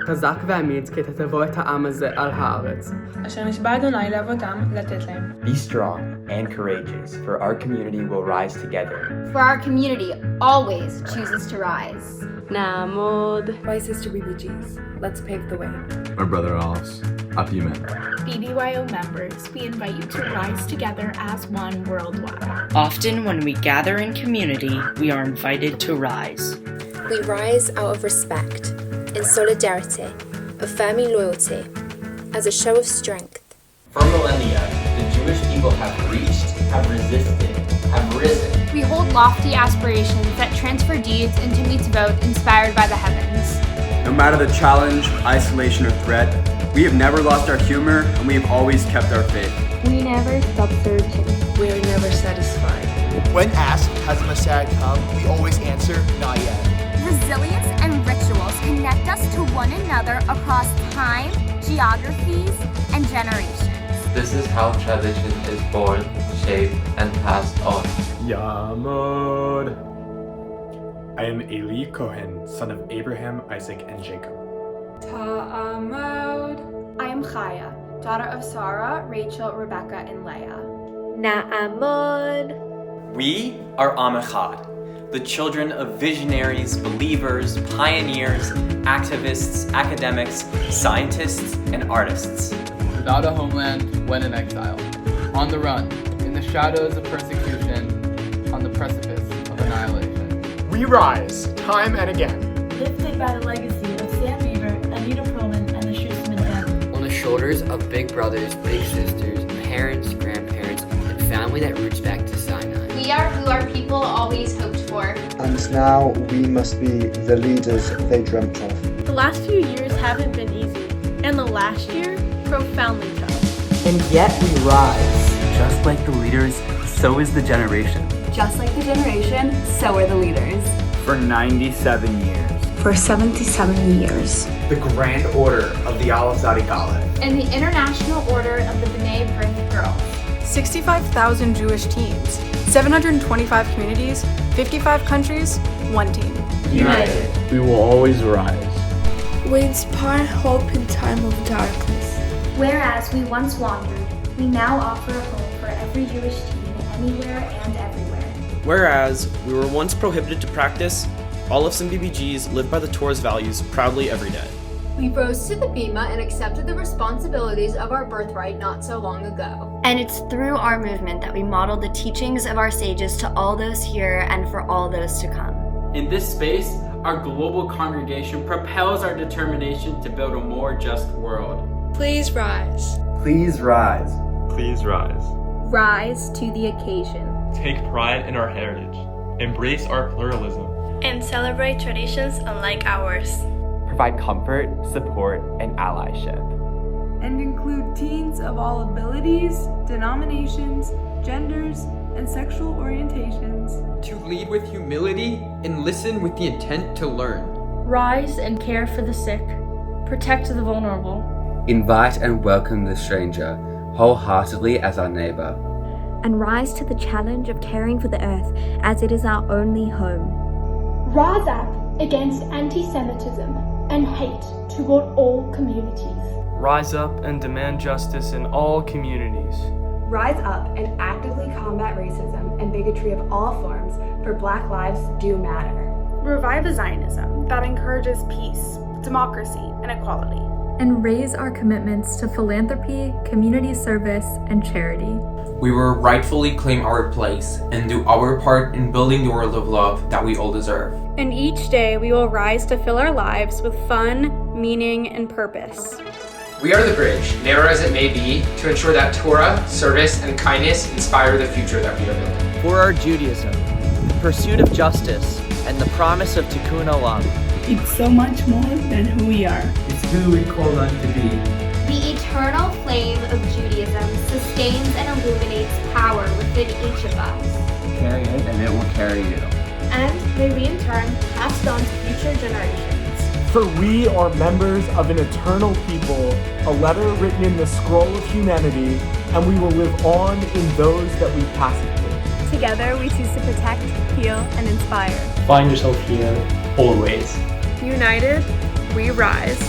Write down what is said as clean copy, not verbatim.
חזק ואמיץ כתתבוא את העם הזה על הארץ. אשר נשבע אדוני לאבותם לתת להם. Be strong and courageous, for our community will rise together. For our community always chooses to rise. נעמוד. Rise Sister BBGs, let's pave the way. My brother Alice, Apimen. BBYO members, we invite you to rise together as one worldwide. Often when we gather in community, we are invited to rise. We rise out of respect, in solidarity, affirming loyalty, as a show of strength. For millennia, the Jewish people have reached, have resisted, have risen. We hold lofty aspirations that transfer deeds into meets vote inspired by the heavens. No matter the challenge, isolation, or threat, we have never lost our humor and we have always kept our faith. We never stop searching. We are never satisfied. When asked, has the Messiah come, we always answer, not yet. Resilience and rituals connect us to one another across time, geographies, and generations. This is how tradition is born, shaped, and passed on. Yamod. I am Eli Cohen, son of Abraham, Isaac, and Jacob. Ta'amod. I am Chaya, daughter of Sarah, Rachel, Rebecca, and Leah. Na'amod. We are Am Echad, the children of visionaries, believers, pioneers, activists, academics, scientists, and artists. Without a homeland, when in exile, on the run, in the shadows of persecution, on the precipice of annihilation. We rise, time and again. Lifted by the legacy of Sam Beaver, Anita Perlman, and the Schusterman family. On the shoulders of big brothers, big sisters, parents, grandparents, and family that roots back to Sinai. We are who our people always hoped for. And now we must be the leaders they dreamt of. The last few years haven't been easy, and the last year, profoundly tough. And yet we rise. Just like the leaders, so is the generation. Just like the generation, so are the leaders. For 97 years. For 77 years. The Grand Order of the Al-Azadi Gala. And the International Order of the B'nai B'rith Girls. 65,000 Jewish teams, 725 communities, 55 countries, one team. United. We will always rise. We inspire hope in time of darkness. Whereas we once wandered, we now offer a home for every Jewish teen anywhere and everywhere. Whereas we were once prohibited to practice, all of some BBGs live by the Torah's values proudly every day. We rose to the bima and accepted the responsibilities of our birthright not so long ago. And it's through our movement that we model the teachings of our sages to all those here and for all those to come. In this space, our global congregation propels our determination to build a more just world. Please rise. Please rise. Please rise. Rise to the occasion. Take pride in our heritage. Embrace our pluralism. And celebrate traditions unlike ours. Provide comfort, support, and allyship. And include teens of all abilities, denominations, genders, and sexual orientations. To lead with humility and listen with the intent to learn. Rise and care for the sick. Protect the vulnerable. Invite and welcome the stranger, wholeheartedly as our neighbor. And rise to the challenge of caring for the earth as it is our only home. Rise up against anti-Semitism and hate toward all communities. Rise up and demand justice in all communities. Rise up and actively combat racism and bigotry of all forms, for Black lives do matter. Revive a Zionism that encourages peace, democracy, and equality. And raise our commitments to philanthropy, community service, and charity. We will rightfully claim our place and do our part in building the world of love that we all deserve. And each day we will rise to fill our lives with fun, meaning, and purpose. We are the bridge, narrow as it may be, to ensure that Torah, service, and kindness inspire the future that we are building. For our Judaism, the pursuit of justice, and the promise of Tikkun Olam. It's so much more than who we are. It's who we call on to be. The eternal flame of Judaism sustains and illuminates power within each of us. Carry it and it will carry you. And may we in turn pass it on to future generations. For we are members of an eternal people, a letter written in the scroll of humanity, and we will live on in those that we pass it to. Together we choose to protect, heal, and inspire. Find yourself here, always. United, we rise.